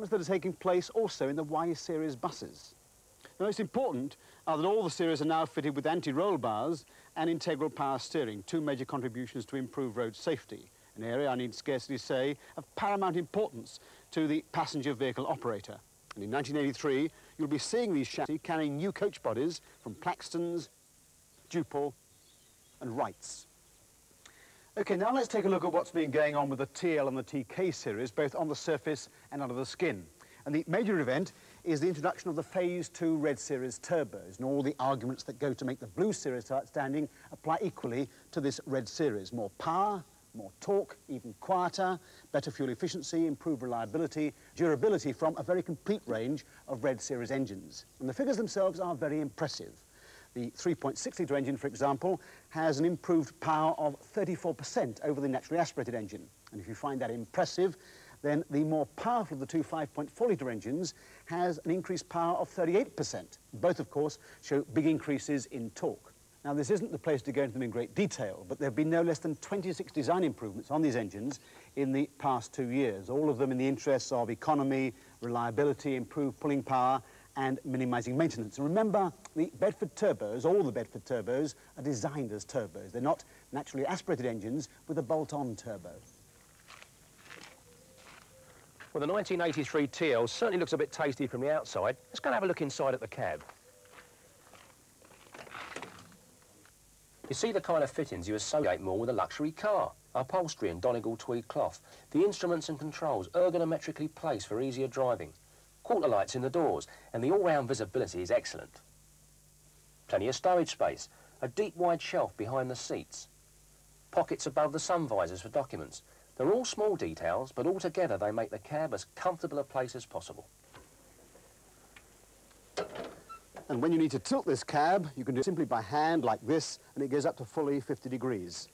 that are taking place also in the Y series buses. The most important are that all the series are now fitted with anti-roll bars and integral power steering, two major contributions to improve road safety, an area, I need scarcely say, of paramount importance to the passenger vehicle operator. And in 1983, you'll be seeing these chassis carrying new coach bodies from Plaxton's, Dupel and Wrights. OK, now let's take a look at what's been going on with the TL and the TK series, both on the surface and under the skin. And the major event is the introduction of the Phase 2 Red Series turbos, and all the arguments that go to make the Blue Series so outstanding apply equally to this Red Series. More power, more torque, even quieter, better fuel efficiency, improved reliability, durability from a very complete range of Red Series engines. And the figures themselves are very impressive. The 3.6-litre engine, for example, has an improved power of 34% over the naturally aspirated engine. And if you find that impressive, then the more powerful of the two 5.4-litre engines has an increased power of 38%. Both, of course, show big increases in torque. Now, this isn't the place to go into them in great detail, but there have been no less than 26 design improvements on these engines in the past 2 years, all of them in the interests of economy, reliability, improved pulling power, and minimising maintenance. And remember, the Bedford turbos, all the Bedford turbos, are designed as turbos. They're not naturally aspirated engines with a bolt-on turbo. Well, the 1983 TL certainly looks a bit tasty from the outside. Let's go and have a look inside at the cab. You see the kind of fittings you associate more with a luxury car. Upholstery and Donegal tweed cloth. The instruments and controls ergonometrically placed for easier driving. Quarter lights in the doors, and the all-round visibility is excellent. Plenty of storage space, a deep wide shelf behind the seats. Pockets above the sun visors for documents. They're all small details, but altogether they make the cab as comfortable a place as possible. And when you need to tilt this cab, you can do it simply by hand like this, and it goes up to fully 50 degrees.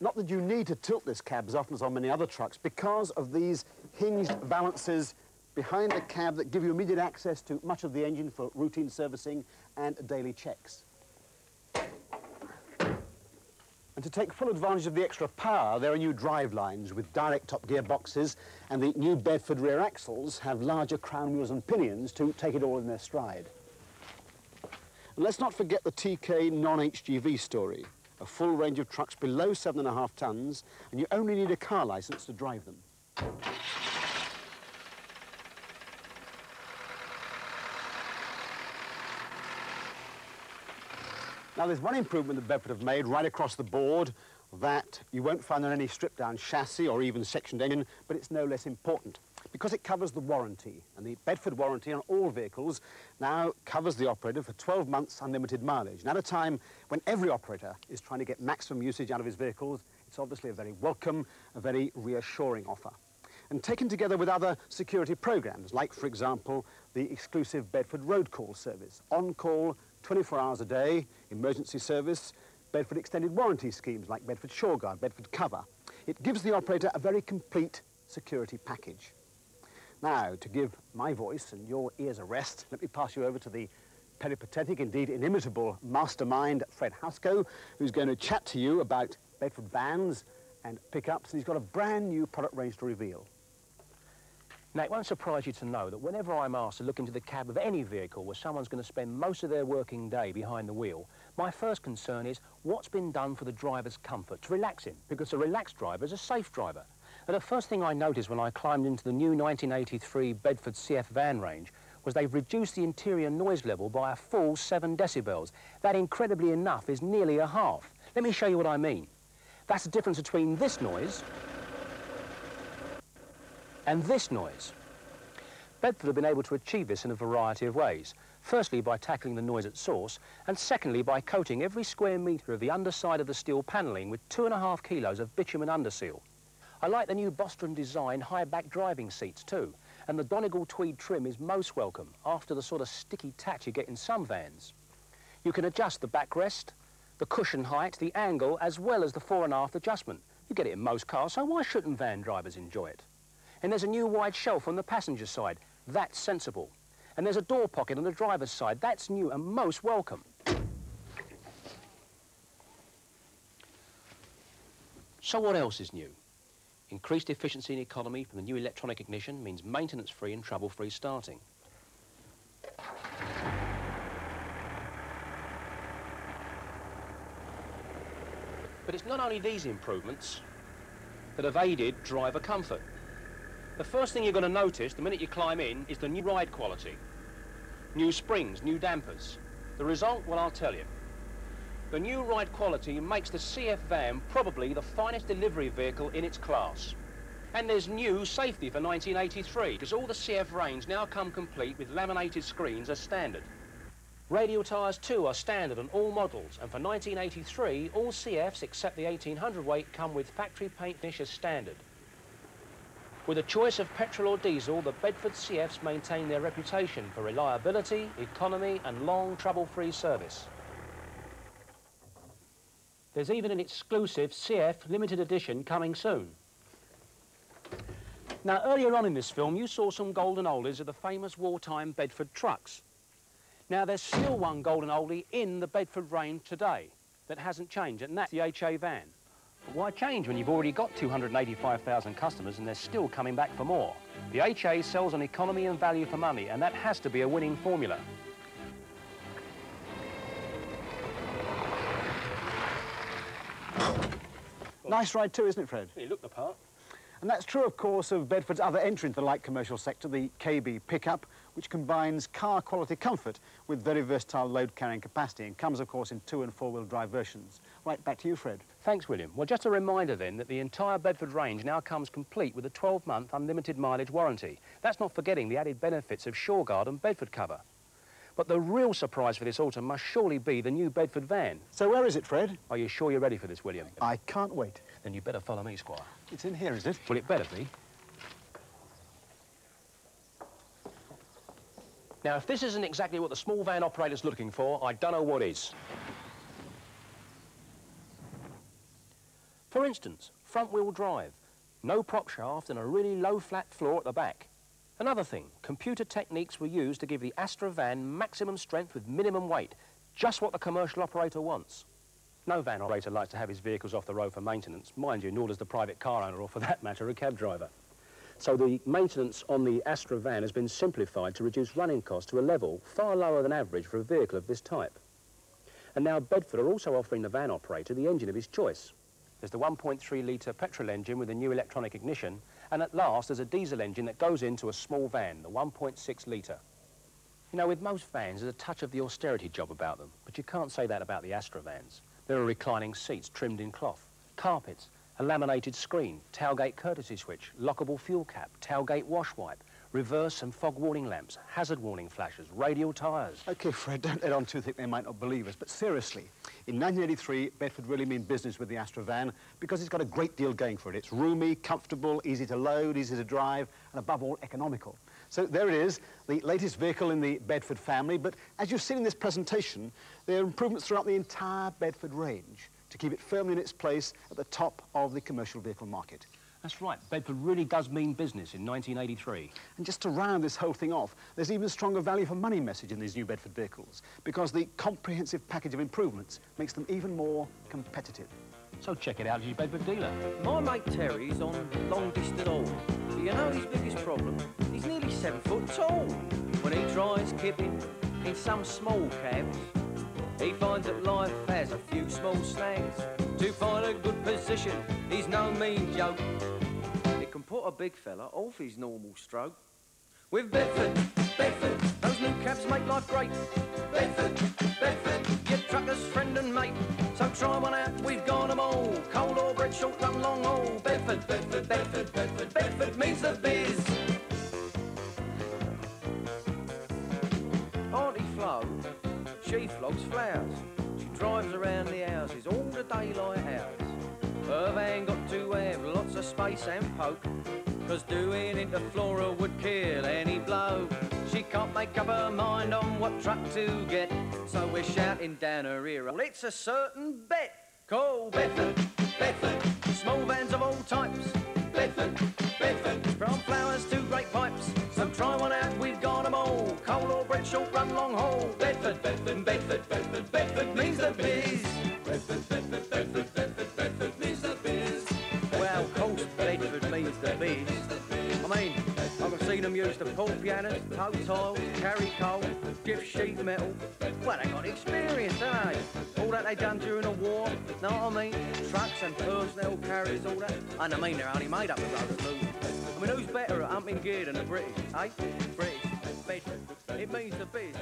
Not that you need to tilt this cab as often as on many other trucks because of these hinged valances behind the cab that give you immediate access to much of the engine for routine servicing and daily checks. And to take full advantage of the extra power, there are new drive lines with direct top gearboxes, and the new Bedford rear axles have larger crown wheels and pinions to take it all in their stride. And let's not forget the TK non-HGV story. A full range of trucks below 7.5 tonnes, and you only need a car licence to drive them. Now, there's one improvement that Bedford have made right across the board that you won't find on any stripped-down chassis or even sectioned engine, but it's no less important because it covers the warranty. And the Bedford warranty on all vehicles now covers the operator for 12 months unlimited mileage. And at a time when every operator is trying to get maximum usage out of his vehicles, it's obviously a very welcome, a very reassuring offer. And taken together with other security programs, like, for example, the exclusive Bedford Road Call service, on-call 24 hours a day, emergency service, Bedford extended warranty schemes like Bedford ShoreGuard, Bedford Cover. It gives the operator a very complete security package. Now, to give my voice and your ears a rest, let me pass you over to the peripatetic, indeed inimitable mastermind, Fred Houseco, who's going to chat to you about Bedford vans and pickups, and he's got a brand new product range to reveal. Now, it won't surprise you to know that whenever I'm asked to look into the cab of any vehicle where someone's going to spend most of their working day behind the wheel, my first concern is what's been done for the driver's comfort, to relax him, because a relaxed driver is a safe driver. And the first thing I noticed when I climbed into the new 1983 Bedford CF van range was they've reduced the interior noise level by a full 7 decibels. That, incredibly enough, is nearly a half. Let me show you what I mean. That's the difference between this noise and this noise. Bedford have been able to achieve this in a variety of ways. Firstly, by tackling the noise at source, and secondly, by coating every square metre of the underside of the steel panelling with 2.5 kilos of bitumen underseal. I like the new Bostrom design high-back driving seats too, and the Donegal tweed trim is most welcome after the sort of sticky tat you get in some vans. You can adjust the backrest, the cushion height, the angle, as well as the fore and aft adjustment. You get it in most cars, so why shouldn't van drivers enjoy it? And there's a new wide shelf on the passenger side. That's sensible. And there's a door pocket on the driver's side. That's new and most welcome. So what else is new? Increased efficiency and economy from the new electronic ignition means maintenance-free and trouble-free starting. But it's not only these improvements that have aided driver comfort. The first thing you're going to notice the minute you climb in is the new ride quality. New springs, new dampers. The result, well, I'll tell you. The new ride quality makes the CF van probably the finest delivery vehicle in its class. And there's new safety for 1983, because all the CF range now come complete with laminated screens as standard. Radial tyres too are standard on all models, and for 1983, all CFs except the 1800 weight come with factory paint finish as standard. With a choice of petrol or diesel, the Bedford CFs maintain their reputation for reliability, economy and long trouble-free service. There's even an exclusive CF limited edition coming soon. Now, earlier on in this film, you saw some golden oldies of the famous wartime Bedford trucks. Now, there's still one golden oldie in the Bedford range today that hasn't changed, and that's the HA van. But why change when you've already got 285,000 customers and they're still coming back for more? The HA sells on economy and value for money, and that has to be a winning formula. Nice ride too, isn't it, Fred? You look the part. And that's true, of course, of Bedford's other entry into the light commercial sector, the KB pickup, which combines car quality comfort with very versatile load carrying capacity and comes, of course, in 2- and 4-wheel drive versions. Right, back to you, Fred. Thanks, William. Well, just a reminder then that the entire Bedford range now comes complete with a 12-month unlimited mileage warranty. That's not forgetting the added benefits of SureGuard and Bedford cover. But the real surprise for this autumn must surely be the new Bedford van. So where is it, Fred? Are you sure you're ready for this, William? I can't wait. Then you better follow me, Squire. It's in here, is it? Well, it better be. Now, if this isn't exactly what the small van operator's looking for, I don't know what is. For instance, front-wheel drive, no prop shaft and a really low flat floor at the back. Another thing, computer techniques were used to give the Astra van maximum strength with minimum weight, just what the commercial operator wants. No van operator likes to have his vehicles off the road for maintenance, mind you, nor does the private car owner, or for that matter, a cab driver. So the maintenance on the Astra van has been simplified to reduce running costs to a level far lower than average for a vehicle of this type. And now Bedford are also offering the van operator the engine of his choice. There's the 1.3 litre petrol engine with a new electronic ignition, and at last there's a diesel engine that goes into a small van, the 1.6 litre. You know, with most vans there's a touch of the austerity job about them, but you can't say that about the Astra vans. There are reclining seats trimmed in cloth, carpets, a laminated screen, tailgate courtesy switch, lockable fuel cap, tailgate wash wipe, reverse and fog warning lamps, hazard warning flashes, radial tyres. OK, Fred, don't let on too thick, they might not believe us. But seriously, in 1983, Bedford really mean business with the Astra van because it's got a great deal going for it. It's roomy, comfortable, easy to load, easy to drive, and above all, economical. So there it is, the latest vehicle in the Bedford family. But as you've seen in this presentation, there are improvements throughout the entire Bedford range to keep it firmly in its place at the top of the commercial vehicle market. That's right, Bedford really does mean business in 1983. And just to round this whole thing off, there's even a stronger value for money message in these new Bedford vehicles because the comprehensive package of improvements makes them even more competitive. So check it out at your Bedford dealer. My mate Terry's on long distance haul. But you know his biggest problem? He's nearly 7 foot tall. When he tries kipping in some small cabs, he finds that life has a few small snags. To find a good position is no mean joke. It can put a big fella off his normal stroke. With Bedford, those new cabs make life great. Bedford, your trucker's friend and mate. So try one out, we've got 'em all. Coal or bread, short run, long haul. Bedford means the biz. Auntie Flo, she flogs flowers. She drives around the houses all the daylight hours. Her van got to have lots of space and poke, 'cause doing it to Flora would kill any bloke. She can't make up her mind on what truck to get, so we're shouting down her ear, well, it's a certain bet. Call Bedford, small vans of all types. Bedford, from flowers to great pipes. So try one out, we've got 'em all. Coal or bread, short run, long haul. Bedford means the biz. Bedford means the biz. Well, of course, Bedford means the biz. I mean, I've seen them use the pull pianos, toe tiles, carry coal, gift sheet metal. Well, they got experience, haven't they? All that they done during the war, know what I mean? Trucks and personnel carriers, all that. And I mean, they're only made up of those movements. I mean, who's better at humping gear than the British, eh? British, Bedford. It means the biz.